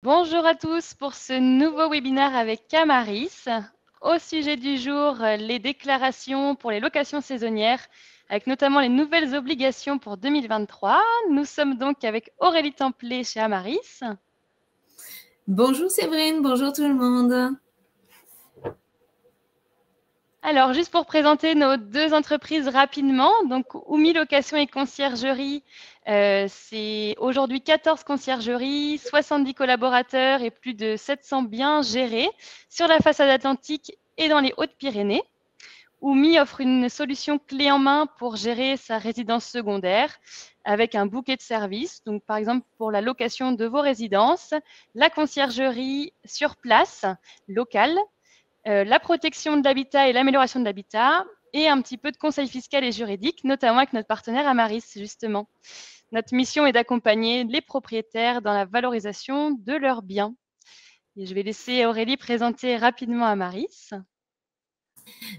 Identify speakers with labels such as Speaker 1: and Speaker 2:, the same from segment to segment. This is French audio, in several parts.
Speaker 1: Bonjour à tous pour ce nouveau webinaire avec Camaris. Au sujet du jour, les déclarations pour les locations saisonnières, avec notamment les nouvelles obligations pour 2023. Nous sommes donc avec Aurélie Templet chez Amaris.
Speaker 2: Bonjour Séverine, bonjour tout le monde.
Speaker 1: Alors, juste pour présenter nos deux entreprises rapidement, donc Oumi Location et Conciergerie, c'est aujourd'hui 14 conciergeries, 70 collaborateurs et plus de 700 biens gérés sur la façade atlantique et dans les Hautes-Pyrénées. Oumi offre une solution clé en main pour gérer sa résidence secondaire avec un bouquet de services. Donc, par exemple, pour la location de vos résidences, la conciergerie sur place, locale, la protection de l'habitat et l'amélioration de l'habitat, et un petit peu de conseil fiscal et juridique, notamment avec notre partenaire Amaris, justement. Notre mission est d'accompagner les propriétaires dans la valorisation de leurs biens. Et je vais laisser Aurélie présenter rapidement Amaris.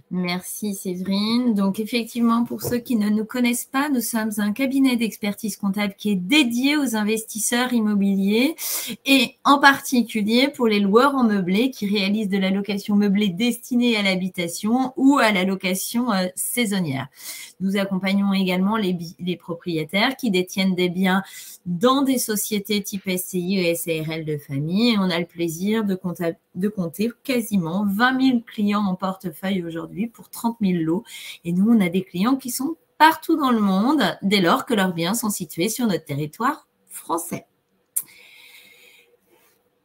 Speaker 2: Merci Séverine. Donc effectivement, pour ceux qui ne nous connaissent pas, nous sommes un cabinet d'expertise comptable qui est dédié aux investisseurs immobiliers et en particulier pour les loueurs en meublé qui réalisent de la location meublée destinée à l'habitation ou à la location saisonnière. Nous accompagnons également les propriétaires qui détiennent des biens dans des sociétés type SCI et SARL de famille. Et on a le plaisir de compter quasiment 20 000 clients en portefeuille aujourd'hui pour 30 000 lots. Et nous, on a des clients qui sont partout dans le monde dès lors que leurs biens sont situés sur notre territoire français.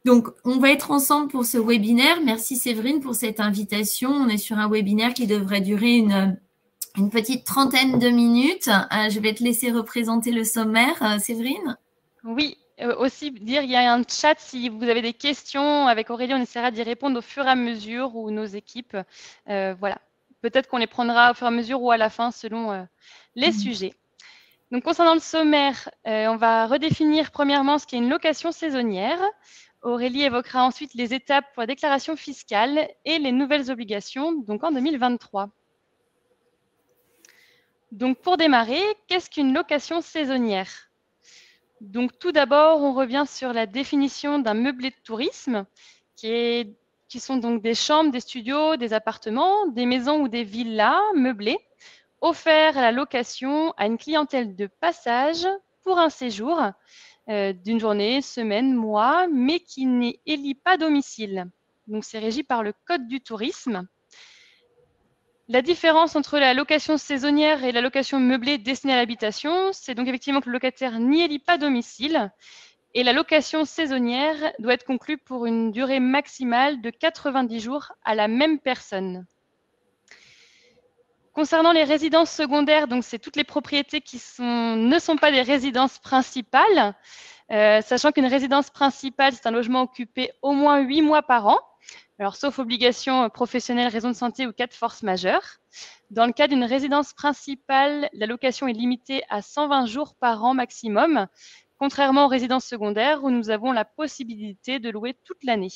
Speaker 2: Donc, on va être ensemble pour ce webinaire. Merci Séverine pour cette invitation. On est sur un webinaire qui devrait durer une petite trentaine de minutes. Je vais te laisser représenter le sommaire, Séverine.
Speaker 1: Oui, aussi dire, il y a un chat si vous avez des questions avec Aurélie, on essaiera d'y répondre au fur et à mesure ou nos équipes. Voilà, peut-être qu'on les prendra au fur et à mesure ou à la fin selon les sujets. Donc concernant le sommaire, on va redéfinir premièrement ce qu'est une location saisonnière. Aurélie évoquera ensuite les étapes pour la déclaration fiscale et les nouvelles obligations, donc en 2023. Donc pour démarrer, qu'est-ce qu'une location saisonnière ? Donc tout d'abord, on revient sur la définition d'un meublé de tourisme, qui sont donc des chambres, des studios, des appartements, des maisons ou des villas meublées, offerts à la location à une clientèle de passage pour un séjour d'une journée, semaine, mois, mais qui n'élit pas domicile. Donc c'est régi par le Code du tourisme. La différence entre la location saisonnière et la location meublée destinée à l'habitation, c'est donc effectivement que le locataire n'y élit pas domicile et la location saisonnière doit être conclue pour une durée maximale de 90 jours à la même personne. Concernant les résidences secondaires, donc c'est toutes les propriétés qui ne sont pas des résidences principales, sachant qu'une résidence principale, c'est un logement occupé au moins 8 mois par an. Alors, sauf obligation professionnelle, raison de santé ou cas de force majeure. Dans le cas d'une résidence principale, la location est limitée à 120 jours par an maximum, contrairement aux résidences secondaires où nous avons la possibilité de louer toute l'année.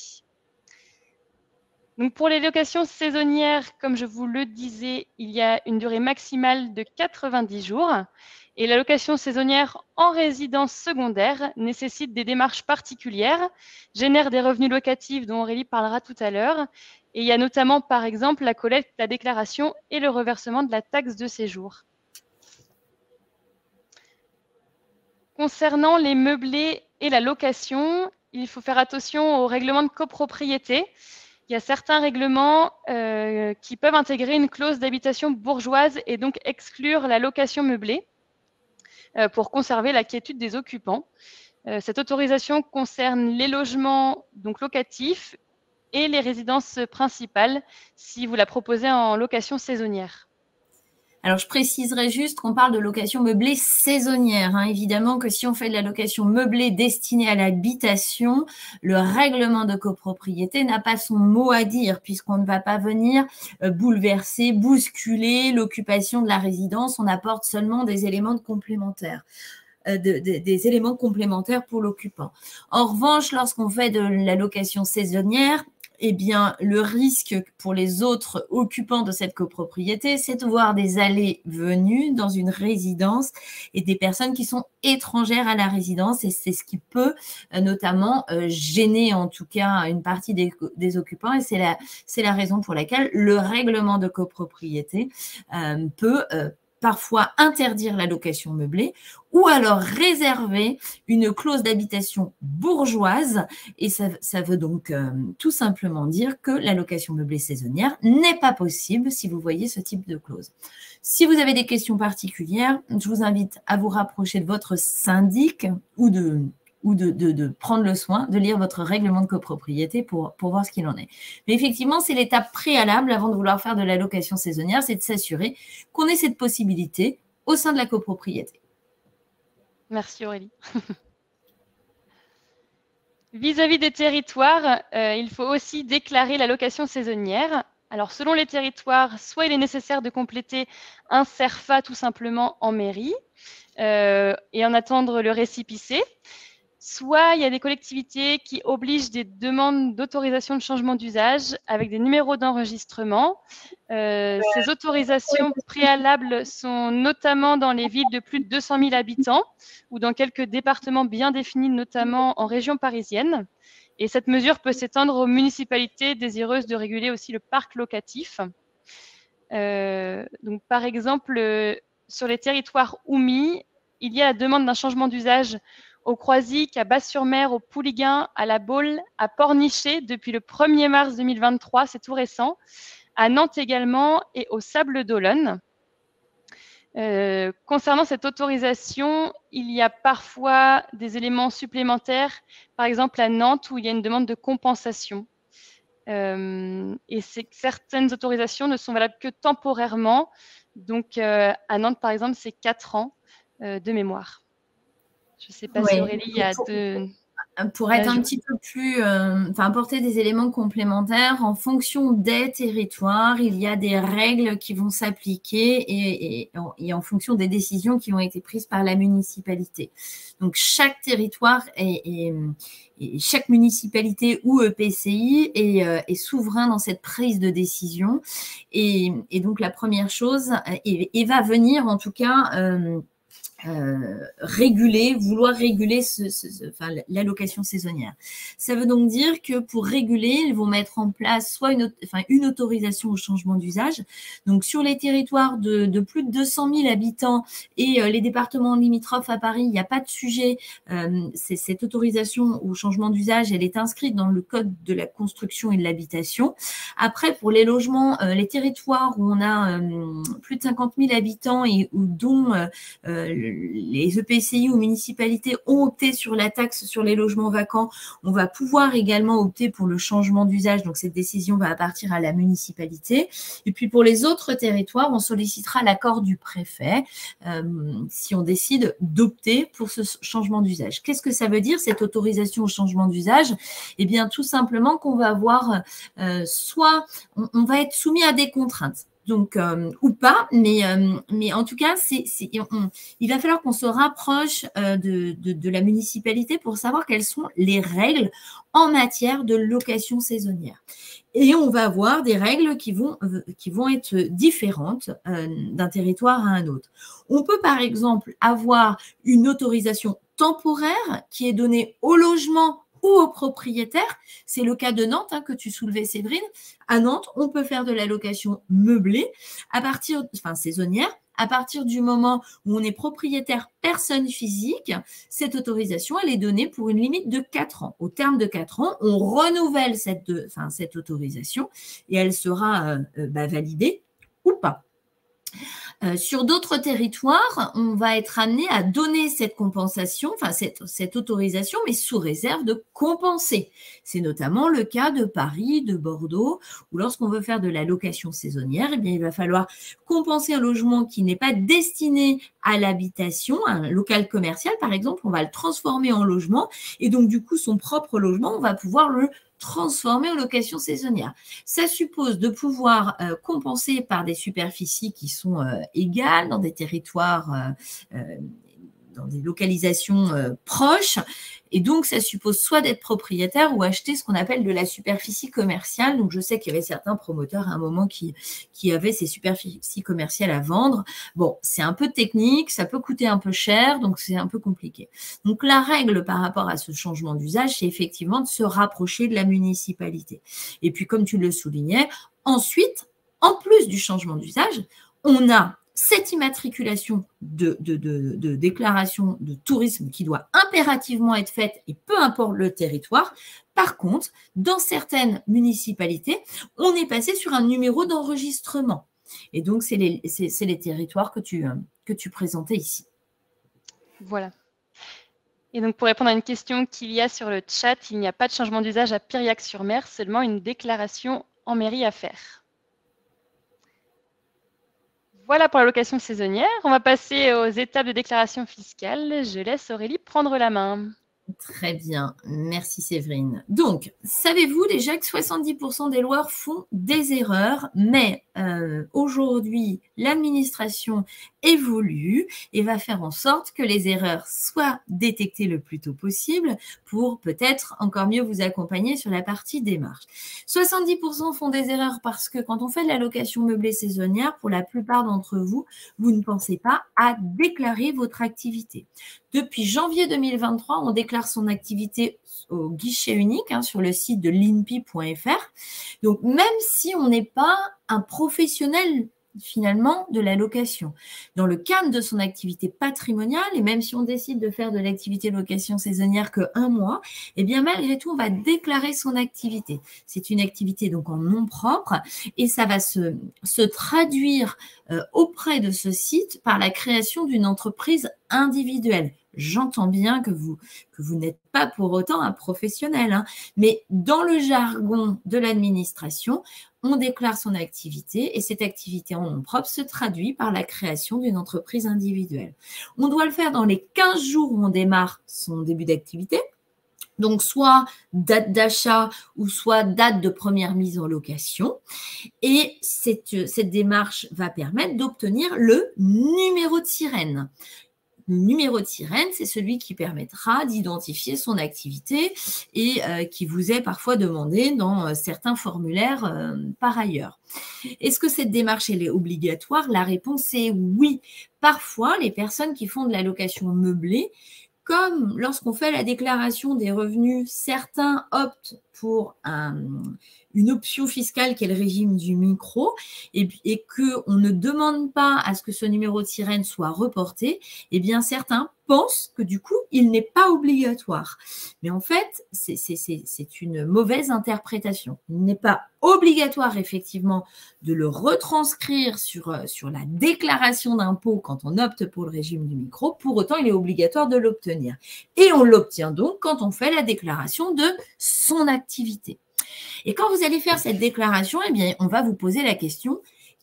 Speaker 1: Donc pour les locations saisonnières, comme je vous le disais, il y a une durée maximale de 90 jours. Et la location saisonnière en résidence secondaire nécessite des démarches particulières, génère des revenus locatifs dont Aurélie parlera tout à l'heure. Et il y a notamment, par exemple, la collecte, la déclaration et le reversement de la taxe de séjour. Concernant les meublés et la location, il faut faire attention au règlement de copropriété. Il y a certains règlements qui peuvent intégrer une clause d'habitation bourgeoise et donc exclure la location meublée pour conserver la quiétude des occupants. Cette autorisation concerne les logements donc locatifs et les résidences principales si vous la proposez en location saisonnière.
Speaker 2: Alors, je préciserai juste qu'on parle de location meublée saisonnière. Évidemment que si on fait de la location meublée destinée à l'habitation, le règlement de copropriété n'a pas son mot à dire puisqu'on ne va pas venir bouleverser, bousculer l'occupation de la résidence. On apporte seulement des éléments complémentaires. Des éléments complémentaires pour l'occupant. En revanche, lorsqu'on fait de la location saisonnière, eh bien, le risque pour les autres occupants de cette copropriété, c'est de voir des allées-venues dans une résidence et des personnes qui sont étrangères à la résidence. Et c'est ce qui peut notamment gêner en tout cas une partie des occupants. Et c'est la raison pour laquelle le règlement de copropriété peut parfois interdire la location meublée ou alors réserver une clause d'habitation bourgeoise. Et ça veut donc tout simplement dire que la location meublée saisonnière n'est pas possible si vous voyez ce type de clause. Si vous avez des questions particulières, je vous invite à vous rapprocher de votre syndic ou de prendre le soin de lire votre règlement de copropriété pour voir ce qu'il en est. Mais effectivement, c'est l'étape préalable avant de vouloir faire de la location saisonnière, c'est de s'assurer qu'on ait cette possibilité au sein de la copropriété.
Speaker 1: Merci Aurélie. Vis-à-vis des territoires, il faut aussi déclarer la location saisonnière. Alors, selon les territoires, soit il est nécessaire de compléter un CERFA tout simplement en mairie et en attendre le récépissé. Soit il y a des collectivités qui obligent des demandes d'autorisation de changement d'usage avec des numéros d'enregistrement. Ces autorisations préalables sont notamment dans les villes de plus de 200 000 habitants ou dans quelques départements bien définis, notamment en région parisienne. Et cette mesure peut s'étendre aux municipalités désireuses de réguler aussi le parc locatif. Donc, par exemple, sur les territoires OUMI, il y a la demande d'un changement d'usage au Croisic, à Basse-sur-Mer, au Pouliguen, à La Baule, à Pornichet depuis le 1er mars 2023, c'est tout récent, à Nantes également et au Sable d'Olonne. Concernant cette autorisation, il y a parfois des éléments supplémentaires, par exemple à Nantes où il y a une demande de compensation. Et certaines autorisations ne sont valables que temporairement. Donc à Nantes, par exemple, c'est 4 ans de mémoire. Je ne sais pas si Aurélie, il y a
Speaker 2: pour être un petit peu plus, apporter des éléments complémentaires, en fonction des territoires, il y a des règles qui vont s'appliquer et en fonction des décisions qui ont été prises par la municipalité. Donc, chaque territoire et chaque municipalité ou EPCI est souverain dans cette prise de décision. Et donc, la première chose, et va venir en tout cas vouloir réguler la location saisonnière. Ça veut donc dire que pour réguler, ils vont mettre en place soit une autorisation au changement d'usage. Donc, sur les territoires de plus de 200 000 habitants et les départements limitrophes à Paris, il n'y a pas de sujet. Cette autorisation au changement d'usage, elle est inscrite dans le code de la construction et de l'habitation. Après, pour les logements, les territoires où on a plus de 50 000 habitants et dont les EPCI ou municipalités ont opté sur la taxe sur les logements vacants, on va pouvoir également opter pour le changement d'usage. Donc, cette décision va appartenir à la municipalité. Et puis, pour les autres territoires, on sollicitera l'accord du préfet si on décide d'opter pour ce changement d'usage. Qu'est-ce que ça veut dire, cette autorisation au changement d'usage? Eh bien, tout simplement qu'on va avoir soit on va être soumis à des contraintes. Donc, ou pas, mais en tout cas, il va falloir qu'on se rapproche de la municipalité pour savoir quelles sont les règles en matière de location saisonnière. Et on va avoir des règles qui vont être différentes d'un territoire à un autre. On peut, par exemple, avoir une autorisation temporaire qui est donnée au logement ou aux propriétaires. C'est le cas de Nantes que tu soulevais, Séverine. À Nantes, on peut faire de la location meublée saisonnière. À partir du moment où on est propriétaire personne physique, cette autorisation, elle est donnée pour une limite de 4 ans. Au terme de 4 ans, on renouvelle cette autorisation et elle sera validée ou pas. Sur d'autres territoires, on va être amené à donner cette compensation, cette autorisation, mais sous réserve de compenser. C'est notamment le cas de Paris, de Bordeaux, où lorsqu'on veut faire de la location saisonnière, eh bien, il va falloir compenser un logement qui n'est pas destiné à l'habitation, un local commercial par exemple, on va le transformer en logement et donc du coup son propre logement, on va pouvoir le transformer en location saisonnière. Ça suppose de pouvoir compenser par des superficies qui sont égales dans des territoires dans des localisations proches. Et donc, ça suppose soit d'être propriétaire ou acheter ce qu'on appelle de la superficie commerciale. Donc, je sais qu'il y avait certains promoteurs à un moment qui avaient ces superficies commerciales à vendre. Bon, c'est un peu technique, ça peut coûter un peu cher, donc c'est un peu compliqué. Donc, la règle par rapport à ce changement d'usage, c'est effectivement de se rapprocher de la municipalité. Et puis, comme tu le soulignais, ensuite, en plus du changement d'usage, on a cette immatriculation de déclaration de tourisme qui doit impérativement être faite et peu importe le territoire. Par contre, dans certaines municipalités, on est passé sur un numéro d'enregistrement. Et donc, c'est les territoires que tu présentais ici.
Speaker 1: Voilà. Et donc, pour répondre à une question qu'il y a sur le chat, il n'y a pas de changement d'usage à Piriac-sur-Mer, seulement une déclaration en mairie à faire. Voilà pour la location saisonnière. On va passer aux étapes de déclaration fiscale. Je laisse Aurélie prendre la main.
Speaker 2: Très bien, merci Séverine. Donc, savez-vous déjà que 70% des loueurs font des erreurs, mais aujourd'hui, l'administration évolue et va faire en sorte que les erreurs soient détectées le plus tôt possible pour peut-être encore mieux vous accompagner sur la partie démarche. 70% font des erreurs parce que quand on fait de la location meublée saisonnière, pour la plupart d'entre vous, vous ne pensez pas à déclarer votre activité. Depuis janvier 2023, on déclare son activité au guichet unique sur le site de linpi.fr. Donc, même si on n'est pas un professionnel finalement de la location, dans le cadre de son activité patrimoniale, et même si on décide de faire de l'activité location saisonnière que 1 mois, eh bien malgré tout, on va déclarer son activité. C'est une activité donc en nom propre et ça va se traduire auprès de ce site par la création d'une entreprise individuelle. J'entends bien que vous n'êtes pas pour autant un professionnel, mais dans le jargon de l'administration, on déclare son activité et cette activité en nom propre se traduit par la création d'une entreprise individuelle. On doit le faire dans les 15 jours où on démarre son début d'activité. Donc, soit date d'achat ou soit date de première mise en location. Et cette démarche va permettre d'obtenir le numéro de sirène. Le numéro de sirène, c'est celui qui permettra d'identifier son activité et qui vous est parfois demandé dans certains formulaires par ailleurs. Est-ce que cette démarche elle est obligatoire? La réponse est oui. Parfois, les personnes qui font de la location meublée, comme lorsqu'on fait la déclaration des revenus, certains optent pour une option fiscale qui est le régime du micro et qu'on ne demande pas à ce que ce numéro de sirène soit reporté, eh bien certains pensent que du coup, il n'est pas obligatoire. Mais en fait, c'est une mauvaise interprétation. Il n'est pas obligatoire effectivement de le retranscrire sur la déclaration d'impôt quand on opte pour le régime du micro. Pour autant, il est obligatoire de l'obtenir. Et on l'obtient donc quand on fait la déclaration de son activité. Et quand vous allez faire cette déclaration, eh bien, on va vous poser la question,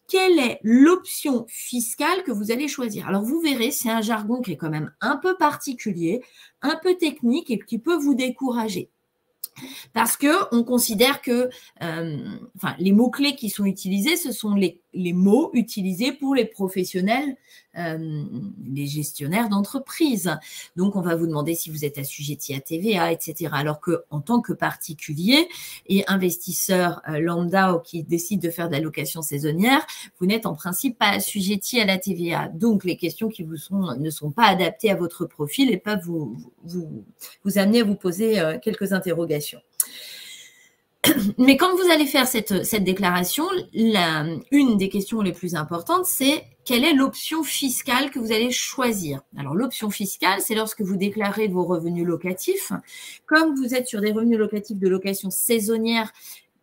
Speaker 2: quelle est l'option fiscale que vous allez choisir? Alors, vous verrez, c'est un jargon qui est quand même un peu particulier, un peu technique et qui peut vous décourager. Parce qu'on considère que les mots-clés qui sont utilisés, ce sont les mots utilisés pour les professionnels, les gestionnaires d'entreprise. Donc, on va vous demander si vous êtes assujetti à TVA, etc. Alors qu'en tant que particulier et investisseur lambda qui décide de faire de la location saisonnière, vous n'êtes en principe pas assujetti à la TVA. Donc, les questions qui vous ne sont pas adaptées à votre profil et peuvent vous amener à vous poser quelques interrogations. Mais quand vous allez faire cette déclaration, une des questions les plus importantes, c'est quelle est l'option fiscale que vous allez choisir? Alors, l'option fiscale, c'est lorsque vous déclarez vos revenus locatifs. Comme vous êtes sur des revenus locatifs de location saisonnière,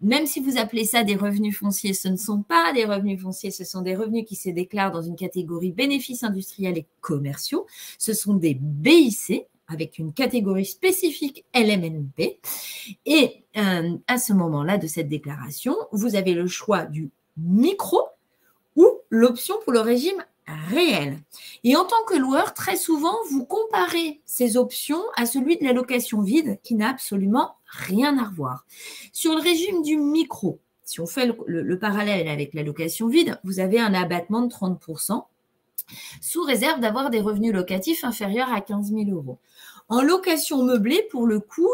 Speaker 2: même si vous appelez ça des revenus fonciers, ce ne sont pas des revenus fonciers, ce sont des revenus qui se déclarent dans une catégorie bénéfices industriels et commerciaux. Ce sont des BIC, avec une catégorie spécifique LMNP. Et à ce moment-là de cette déclaration, vous avez le choix du micro ou l'option pour le régime réel. Et en tant que loueur, très souvent, vous comparez ces options à celui de la location vide qui n'a absolument rien à voir. Sur le régime du micro, si on fait le parallèle avec la location vide, vous avez un abattement de 30%. sous réserve d'avoir des revenus locatifs inférieurs à 15 000 euros. En location meublée, pour le coup,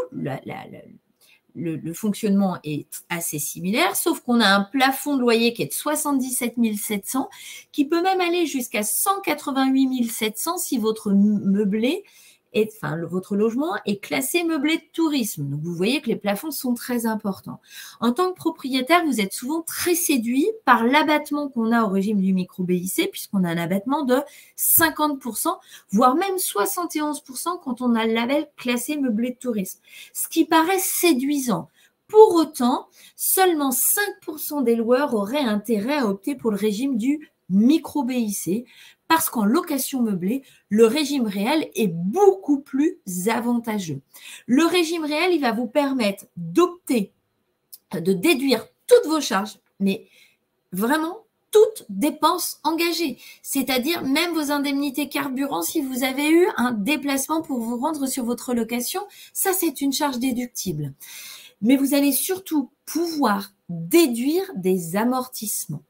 Speaker 2: le fonctionnement est assez similaire, sauf qu'on a un plafond de loyer qui est de 77 700, qui peut même aller jusqu'à 188 700 si votre meublé votre logement est classé meublé de tourisme. Donc, vous voyez que les plafonds sont très importants. En tant que propriétaire, vous êtes souvent très séduit par l'abattement qu'on a au régime du micro-BIC, puisqu'on a un abattement de 50%, voire même 71% quand on a le label classé meublé de tourisme. Ce qui paraît séduisant. Pour autant, seulement 5% des loueurs auraient intérêt à opter pour le régime du micro-BIC, parce qu'en location meublée, le régime réel est beaucoup plus avantageux. Le régime réel, il va vous permettre d'opter, de déduire toutes vos charges, mais vraiment toutes dépenses engagées, c'est-à-dire même vos indemnités carburant si vous avez eu un déplacement pour vous rendre sur votre location, ça c'est une charge déductible. Mais vous allez surtout pouvoir déduire des amortissements.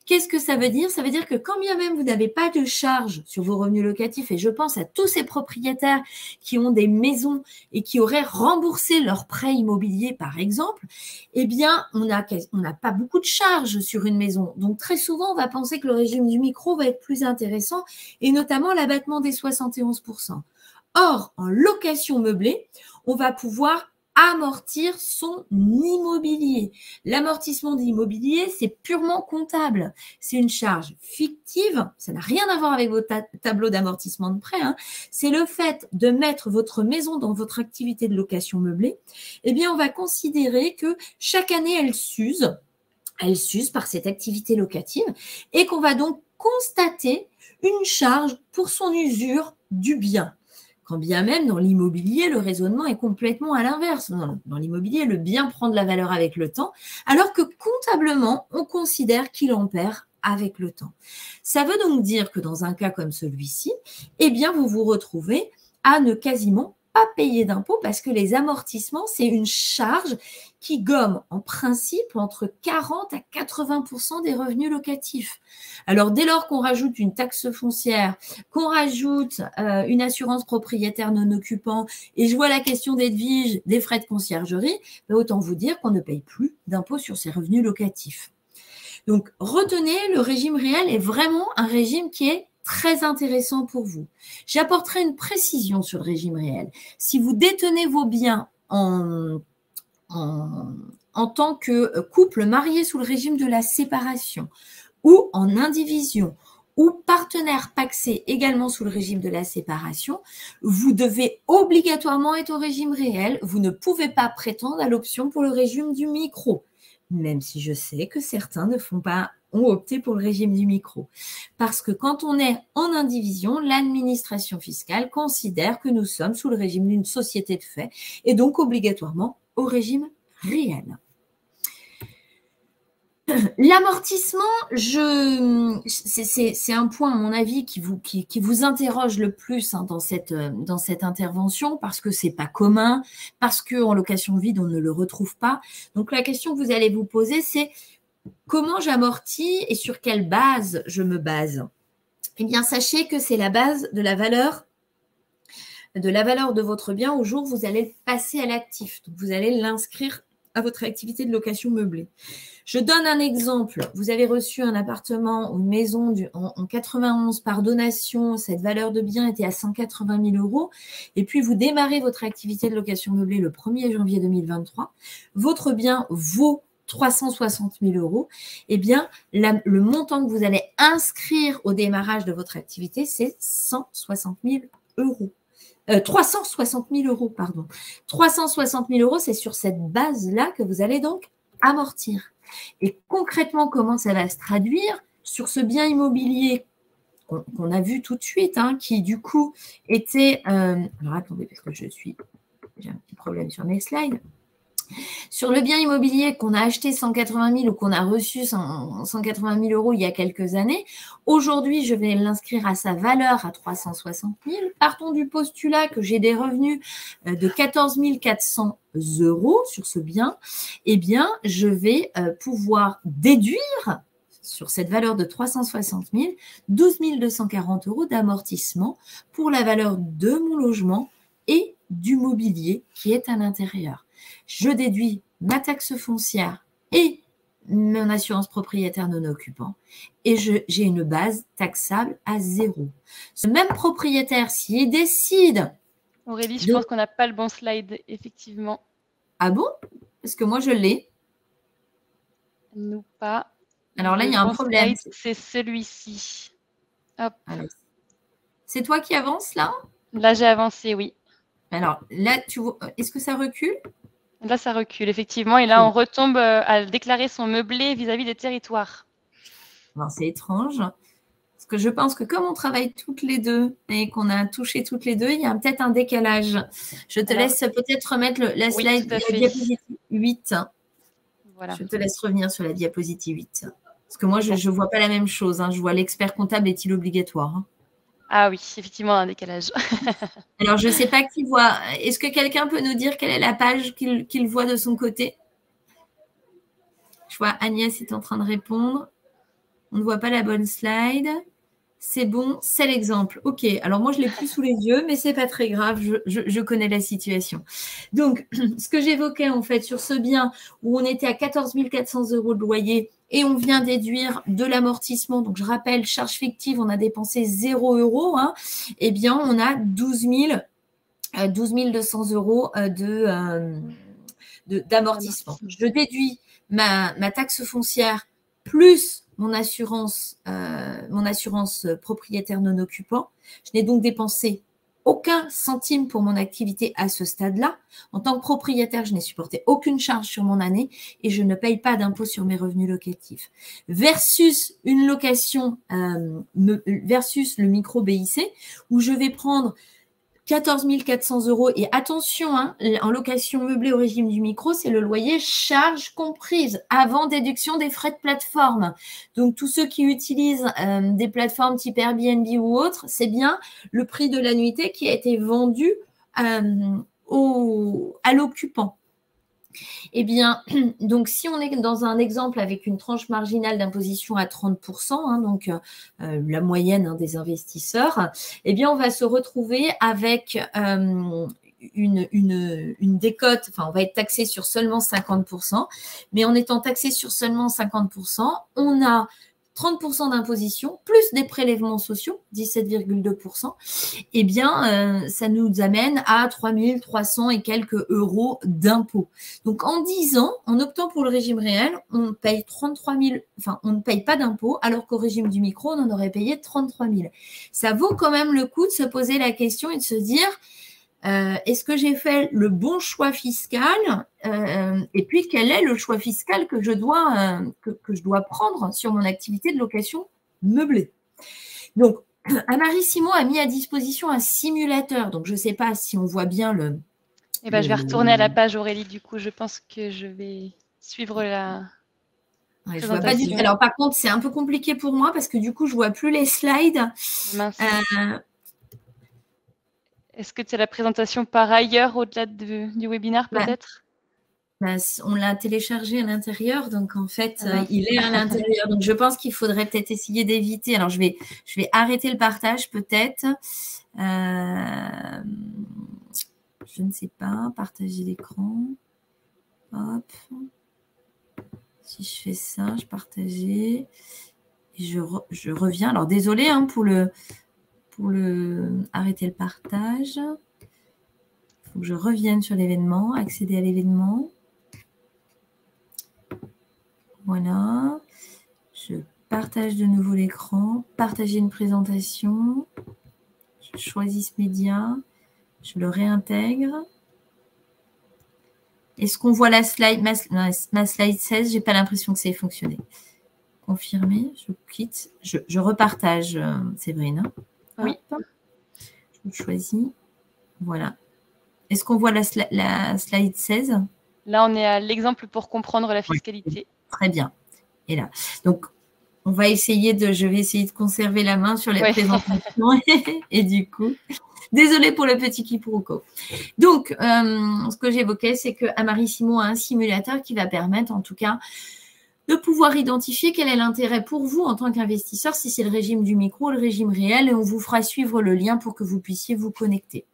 Speaker 2: Qu'est-ce que ça veut dire? Ça veut dire que quand bien même vous n'avez pas de charge sur vos revenus locatifs, et je pense à tous ces propriétaires qui ont des maisons et qui auraient remboursé leur prêt immobilier, par exemple, eh bien, on n'a pas beaucoup de charges sur une maison. Donc, très souvent, on va penser que le régime du micro va être plus intéressant, et notamment l'abattement des 71%. Or, en location meublée, on va pouvoir amortir son immobilier. L'amortissement d'immobilier, c'est purement comptable. C'est une charge fictive. Ça n'a rien à voir avec vos tableaux d'amortissement de prêt. C'est le fait de mettre votre maison dans votre activité de location meublée. Eh bien, on va considérer que chaque année, elle s'use par cette activité locative et qu'on va donc constater une charge pour son usure du bien. Quand bien même, dans l'immobilier, le raisonnement est complètement à l'inverse. Dans l'immobilier, le bien prend de la valeur avec le temps, alors que comptablement, on considère qu'il en perd avec le temps. Ça veut donc dire que dans un cas comme celui-ci, eh bien, vous vous retrouvez à ne quasiment pas payer d'impôts parce que les amortissements, c'est une charge qui gomme en principe entre 40 à 80% des revenus locatifs. Alors, dès lors qu'on rajoute une taxe foncière, qu'on rajoute une assurance propriétaire non occupant, et je vois la question des devises, des frais de conciergerie, autant vous dire qu'on ne paye plus d'impôts sur ces revenus locatifs. Donc, retenez, le régime réel est vraiment un régime qui est très intéressant pour vous. J'apporterai une précision sur le régime réel. Si vous détenez vos biens en tant que couple marié sous le régime de la séparation ou en indivision ou partenaire pacsé également sous le régime de la séparation, vous devez obligatoirement être au régime réel. Vous ne pouvez pas prétendre à l'option pour le régime du micro, même si je sais que certains ont opté pour le régime du micro. Parce que quand on est en indivision, l'administration fiscale considère que nous sommes sous le régime d'une société de fait et donc obligatoirement au régime réel. L'amortissement, c'est un point, à mon avis, qui vous interroge le plus dans cette intervention, parce que c'est pas commun, parce qu'en location vide, on ne le retrouve pas. Donc, la question que vous allez vous poser, c'est comment j'amortis et sur quelle base je me base? Eh bien, sachez que c'est la base de la valeur de votre bien au jour où vous allez le passer à l'actif. Donc, vous allez l'inscrire à votre activité de location meublée. Je donne un exemple. Vous avez reçu un appartement ou une maison en 91 par donation. Cette valeur de bien était à 180 000 euros. Et puis, vous démarrez votre activité de location meublée le 1er janvier 2023. Votre bien vaut 360 000 euros. Eh bien, le montant que vous allez inscrire au démarrage de votre activité, c'est 160 000 euros. 360 000 euros, pardon. 360 000 euros, c'est sur cette base-là que vous allez donc amortir. Et concrètement, comment ça va se traduire sur ce bien immobilier qu'on a vu tout de suite, qui du coup était… alors attendez, parce que j'ai un petit problème sur mes slides. Sur le bien immobilier qu'on a acheté 180 000 ou qu'on a reçu 180 000 euros il y a quelques années, aujourd'hui, je vais l'inscrire à sa valeur à 360 000. Partons du postulat que j'ai des revenus de 14 400 euros sur ce bien. Eh bien, je vais pouvoir déduire sur cette valeur de 360 000, 12 240 € d'amortissement pour la valeur de mon logement et du mobilier qui est à l'intérieur. Je déduis ma taxe foncière et mon assurance propriétaire non occupant et j'ai une base taxable à 0. Ce même propriétaire, s'il décide…
Speaker 1: Aurélie, je pense qu'on n'a pas le bon slide, effectivement.
Speaker 2: Ah bon? Parce que moi, je l'ai.
Speaker 1: Nous pas.
Speaker 2: Alors là, il y a un problème.
Speaker 1: C'est celui-ci. Hop.
Speaker 2: C'est toi qui avances là?
Speaker 1: Là, j'ai avancé, oui.
Speaker 2: Alors là, tu vois, est-ce que ça recule?
Speaker 1: Là, ça recule, effectivement. Et là, on retombe à déclarer son meublé vis-à-vis des territoires.
Speaker 2: C'est étrange. Parce que je pense que comme on travaille toutes les deux et qu'on a touché toutes les deux, il y a peut-être un décalage. Je te laisse peut-être remettre la slide, la diapositive 8. Voilà. Je te laisse revenir sur la diapositive 8. Parce que moi, je ne vois pas la même chose. Je vois l'expert comptable est-il obligatoire.
Speaker 1: Ah oui, effectivement, un décalage.
Speaker 2: Alors, je ne sais pas qui voit. Est-ce que quelqu'un peut nous dire quelle est la page qu'il voit de son côté? Je vois Agnès est en train de répondre. On ne voit pas la bonne slide. C'est bon, c'est l'exemple. OK, alors moi, je ne l'ai plus sous les yeux, mais ce n'est pas très grave, je connais la situation. Donc, ce que j'évoquais en fait sur ce bien où on était à 14 400 € de loyer et on vient déduire de l'amortissement, donc je rappelle, charge fictive, on a dépensé 0 €, eh bien, on a 12 200 € d'amortissement. Je déduis ma taxe foncière plus mon assurance propriétaire non occupant. Je n'ai donc dépensé aucun centime pour mon activité à ce stade-là. En tant que propriétaire, je n'ai supporté aucune charge sur mon année et je ne paye pas d'impôt sur mes revenus locatifs. Versus une location, versus le micro BIC, où je vais prendre 14 400 € et attention, en location meublée au régime du micro, c'est le loyer charge comprise avant déduction des frais de plateforme. Donc, tous ceux qui utilisent des plateformes type Airbnb ou autres, c'est bien le prix de la nuitée qui a été vendu à l'occupant. Eh bien, donc si on est dans un exemple avec une tranche marginale d'imposition à 30%, donc la moyenne des investisseurs, eh bien, on va se retrouver avec une décote, on va être taxé sur seulement 50%, mais en étant taxé sur seulement 50%, on a 30% d'imposition, plus des prélèvements sociaux, 17,2%, eh bien, ça nous amène à 3 300 et quelques euros d'impôts. Donc, en 10 ans, en optant pour le régime réel, on paye 33 000, on ne paye pas d'impôts, alors qu'au régime du micro, on en aurait payé 33 000. Ça vaut quand même le coup de se poser la question et de se dire, est-ce que j'ai fait le bon choix fiscal et puis quel est le choix fiscal que je dois prendre sur mon activité de location meublée. Donc, Anne-Marie Simon a mis à disposition un simulateur. Donc, je ne sais pas si on voit bien le…
Speaker 1: je vais retourner à la page, Aurélie. Du coup, je pense que je vais suivre la…
Speaker 2: Ouais, je vois pas du tout. Alors, par contre, c'est un peu compliqué pour moi parce que du coup, je ne vois plus les slides.
Speaker 1: Mince. Est-ce que tu as la présentation par ailleurs au-delà du webinaire peut-être?
Speaker 2: On l'a téléchargé à l'intérieur, donc en fait, il est à l'intérieur. Donc, je pense qu'il faudrait peut-être essayer d'éviter. Alors, je vais arrêter le partage peut-être. Je ne sais pas. Partager l'écran. Hop. Si je fais ça, je partageais. Et je reviens. Alors, désolé pour arrêter le partage. Il faut que je revienne sur l'événement, accéder à l'événement. Voilà. Je partage de nouveau l'écran, partager une présentation. Je choisis ce média. Je le réintègre. Est-ce qu'on voit la slide, ma slide 16? Je n'ai pas l'impression que ça ait fonctionné. Confirmer, je quitte. Je repartage, Séverine.
Speaker 1: Oui.
Speaker 2: Je choisis. Voilà. Est-ce qu'on voit la slide 16?
Speaker 1: Là, on est à l'exemple pour comprendre la fiscalité.
Speaker 2: Très bien. Et là. Donc, je vais essayer de conserver la main sur les présentations. Et du coup, désolée pour le petit quiproquo. Donc, ce que j'évoquais, c'est que Anne-Marie Simon a un simulateur qui va permettre, en tout cas, de pouvoir identifier quel est l'intérêt pour vous en tant qu'investisseur, si c'est le régime du micro ou le régime réel, et on vous fera suivre le lien pour que vous puissiez vous connecter.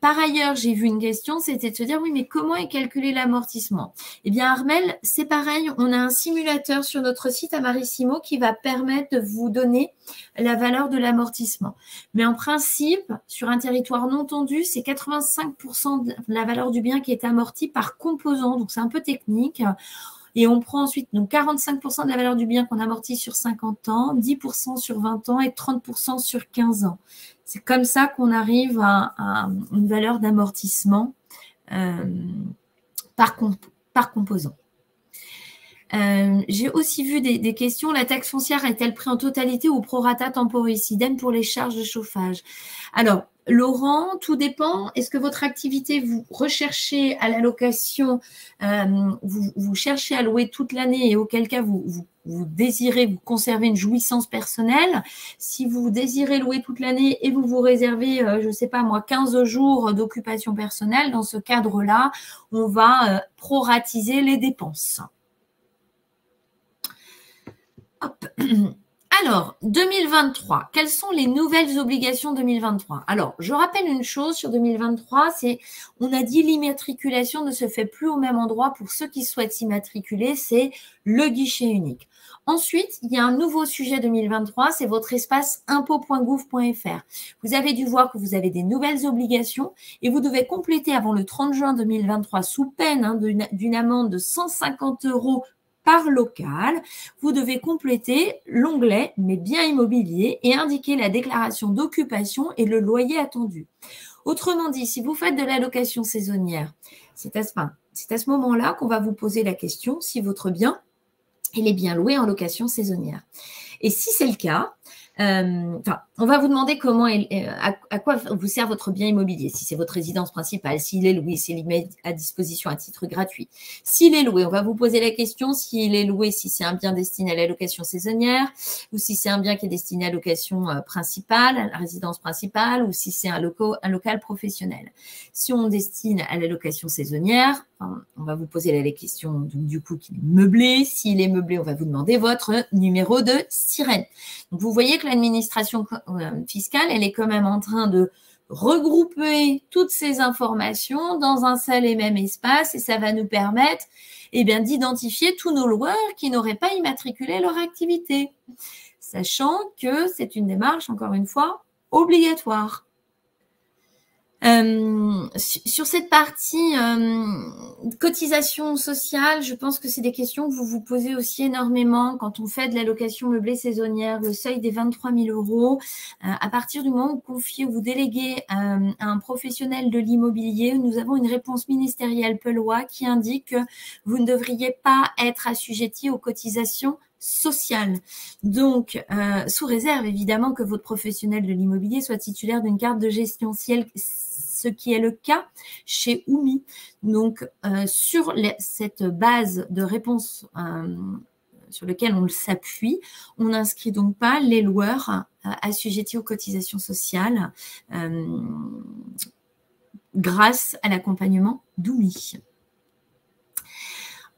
Speaker 2: Par ailleurs, j'ai vu une question, c'était de se dire, oui, mais comment est calculé l'amortissement? Eh bien, Armel, c'est pareil, on a un simulateur sur notre site Amarissimo qui va permettre de vous donner la valeur de l'amortissement. Mais en principe, sur un territoire non tendu, c'est 85% de la valeur du bien qui est amortie par composant, donc c'est un peu technique. Et on prend ensuite donc 45% de la valeur du bien qu'on amortit sur 50 ans, 10% sur 20 ans et 30% sur 15 ans. C'est comme ça qu'on arrive à une valeur d'amortissement par composant. J'ai aussi vu des questions. La taxe foncière est-elle prise en totalité ou prorata temporis? Idem pour les charges de chauffage. Alors, Laurent, tout dépend. Est-ce que votre activité, vous recherchez à la location, vous cherchez à louer toute l'année et auquel cas vous désirez vous conserver une jouissance personnelle? Si vous désirez louer toute l'année et vous réservez, je ne sais pas moi, 15 jours d'occupation personnelle, dans ce cadre-là, on va proratiser les dépenses. Hop. Alors, 2023, quelles sont les nouvelles obligations 2023? Alors, je rappelle une chose sur 2023, c'est, on a dit l'immatriculation ne se fait plus au même endroit pour ceux qui souhaitent s'immatriculer, c'est le guichet unique. Ensuite, il y a un nouveau sujet 2023, c'est votre espace impôt.gouv.fr. Vous avez dû voir que vous avez des nouvelles obligations et vous devez compléter avant le 30 juin 2023 sous peine d'une amende de 150 € par local, vous devez compléter l'onglet « Mes biens immobiliers » et indiquer la déclaration d'occupation et le loyer attendu. Autrement dit, si vous faites de la location saisonnière, c'est à ce moment-là qu'on va vous poser la question si votre bien il est bien loué en location saisonnière. Et si c'est le cas, on va vous demander à quoi vous sert votre bien immobilier, si c'est votre résidence principale, s'il est loué, s'il est mis à disposition à titre gratuit. S'il est loué, on va vous poser la question s'il est loué, si c'est un bien destiné à la location saisonnière, ou si c'est un bien qui est destiné à la location principale, à la résidence principale, ou si c'est un local professionnel. Si on destine à la location saisonnière, on va vous poser la question du coup qu'il est meublé. S'il est meublé, on va vous demander votre numéro de sirène. Donc, vous voyez que l'administration fiscale, elle est quand même en train de regrouper toutes ces informations dans un seul et même espace et ça va nous permettre d'identifier tous nos loueurs qui n'auraient pas immatriculé leur activité, sachant que c'est une démarche, encore une fois, obligatoire. Sur cette partie cotisation sociale, je pense que c'est des questions que vous vous posez aussi énormément quand on fait de la location meublée saisonnière, le seuil des 23 000 €. À partir du moment où vous confiez ou vous déléguez à un professionnel de l'immobilier, nous avons une réponse ministérielle Pelois qui indique que vous ne devriez pas être assujetti aux cotisations sociale. Donc, sous réserve évidemment que votre professionnel de l'immobilier soit titulaire d'une carte de gestion, ce qui est le cas chez Oumi. Donc, sur cette base de réponse sur laquelle on s'appuie, on n'inscrit donc pas les loueurs assujettis aux cotisations sociales grâce à l'accompagnement d'Oumi.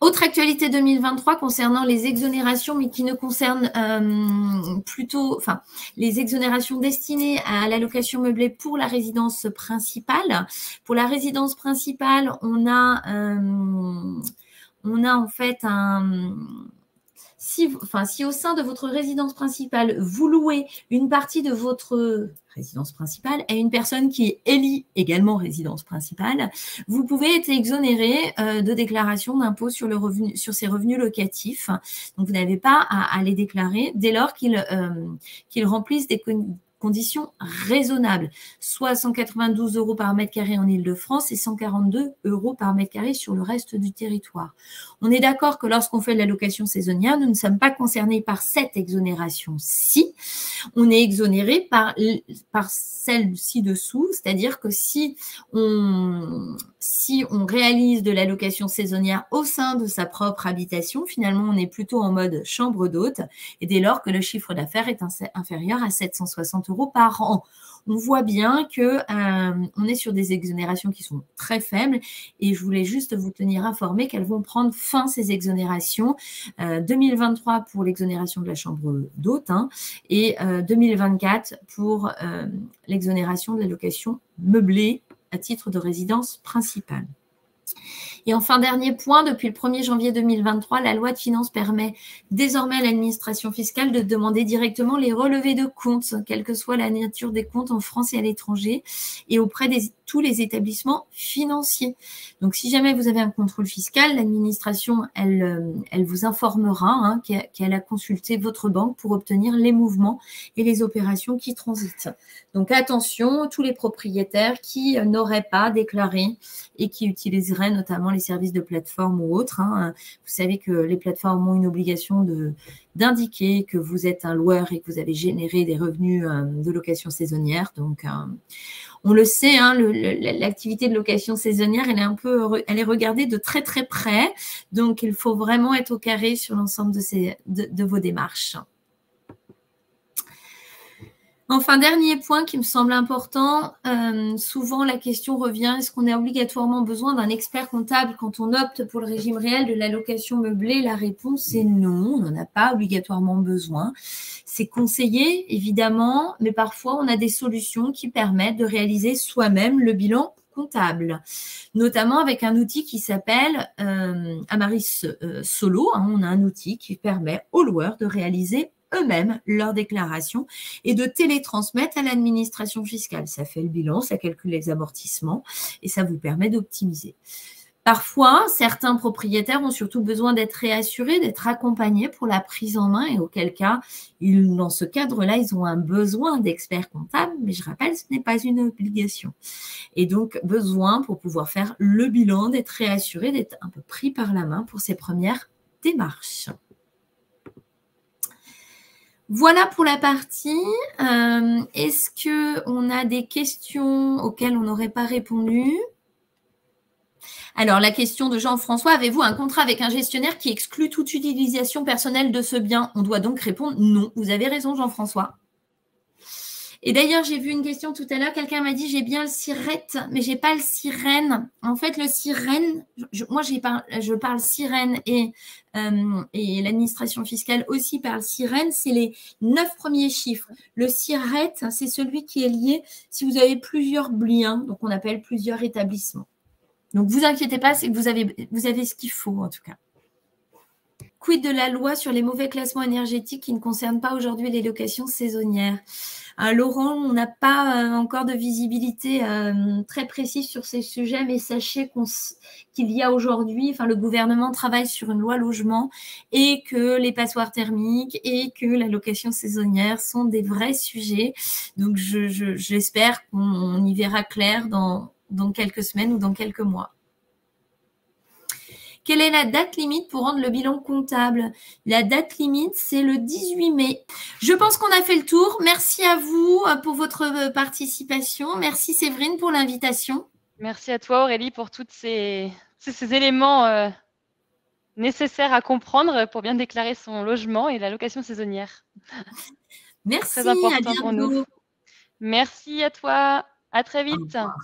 Speaker 2: Autre actualité 2023 concernant les exonérations, mais qui ne concerne les exonérations destinées à la location meublée pour la résidence principale. Pour la résidence principale, on a en fait si au sein de votre résidence principale, vous louez une partie de votre résidence principale à une personne qui est également résidence principale, vous pouvez être exonéré de déclaration d'impôt sur ses revenus locatifs. Donc, vous n'avez pas à les déclarer dès lors qu'ils remplissent des conditions raisonnables, soit 192 € par mètre carré en Île-de-France et 142 € par mètre carré sur le reste du territoire. On est d'accord que lorsqu'on fait de la location saisonnière, nous ne sommes pas concernés par cette exonération-ci. On est exonéré par celle ci-dessous, c'est-à-dire que si on réalise de la location saisonnière au sein de sa propre habitation, finalement, on est plutôt en mode chambre d'hôte et dès lors que le chiffre d'affaires est inférieur à 760 150 € par an. On voit bien qu'on est sur des exonérations qui sont très faibles et je voulais juste vous tenir informé qu'elles vont prendre fin, ces exonérations, 2023 pour l'exonération de la chambre d'hôte et 2024 pour l'exonération de la location meublée à titre de résidence principale. Et enfin, dernier point, depuis le 1er janvier 2023, la loi de finances permet désormais à l'administration fiscale de demander directement les relevés de comptes, quelle que soit la nature des comptes en France et à l'étranger, et auprès de tous les établissements financiers. Donc, si jamais vous avez un contrôle fiscal, l'administration, elle vous informera qu'elle a consulté votre banque pour obtenir les mouvements et les opérations qui transitent. Donc, attention, tous les propriétaires qui n'auraient pas déclaré et qui utiliseraient notamment les services de plateforme ou autres. Vous savez que les plateformes ont une obligation d'indiquer que vous êtes un loueur et que vous avez généré des revenus de location saisonnière. Donc, on le sait, l'activité de location saisonnière, elle est regardée de très très près. Donc, il faut vraiment être au carré sur l'ensemble de vos démarches. Enfin, dernier point qui me semble important, souvent la question revient, est-ce qu'on a obligatoirement besoin d'un expert comptable quand on opte pour le régime réel de la location meublée? La réponse est non, on n'en a pas obligatoirement besoin. C'est conseillé, évidemment, mais parfois on a des solutions qui permettent de réaliser soi-même le bilan comptable, notamment avec un outil qui s'appelle Amaris Solo. On a un outil qui permet aux loueurs de réaliser eux-mêmes leur déclaration et de télétransmettre à l'administration fiscale. Ça fait le bilan, ça calcule les amortissements et ça vous permet d'optimiser. Parfois, certains propriétaires ont surtout besoin d'être réassurés, d'être accompagnés pour la prise en main et auquel cas, dans ce cadre-là, ils ont un besoin d'experts comptables, mais je rappelle, ce n'est pas une obligation. Et donc, besoin pour pouvoir faire le bilan, d'être réassuré, d'être un peu pris par la main pour ces premières démarches. Voilà pour la partie. Est-ce qu'on a des questions auxquelles on n'aurait pas répondu? Alors, la question de Jean-François, avez-vous un contrat avec un gestionnaire qui exclut toute utilisation personnelle de ce bien? On doit donc répondre non. Vous avez raison, Jean-François. Et d'ailleurs, j'ai vu une question tout à l'heure. Quelqu'un m'a dit, j'ai bien le SIRET, mais j'ai pas le SIREN. En fait, le SIREN, moi, je parle SIREN et l'administration fiscale aussi parle SIREN. C'est les 9 premiers chiffres. Le SIRET, c'est celui qui est lié si vous avez plusieurs biens, donc on appelle plusieurs établissements. Donc, vous inquiétez pas, c'est que vous avez ce qu'il faut, en tout cas. Quid de la loi sur les mauvais classements énergétiques qui ne concernent pas aujourd'hui les locations saisonnières? Laurent, on n'a pas encore de visibilité très précise sur ces sujets, mais sachez qu'il y a aujourd'hui, le gouvernement travaille sur une loi logement et que les passoires thermiques et que la location saisonnière sont des vrais sujets. Donc, j'espère qu'on y verra clair dans quelques semaines ou dans quelques mois. Quelle est la date limite pour rendre le bilan comptable? La date limite, c'est le 18 mai. Je pense qu'on a fait le tour. Merci à vous pour votre participation. Merci Séverine pour l'invitation.
Speaker 1: Merci à toi Aurélie pour tous ces éléments nécessaires à comprendre pour bien déclarer son logement et la location saisonnière.
Speaker 2: Merci,
Speaker 1: très important
Speaker 2: à bientôt.
Speaker 1: pour nous. Merci à toi. À très vite.
Speaker 2: Au revoir.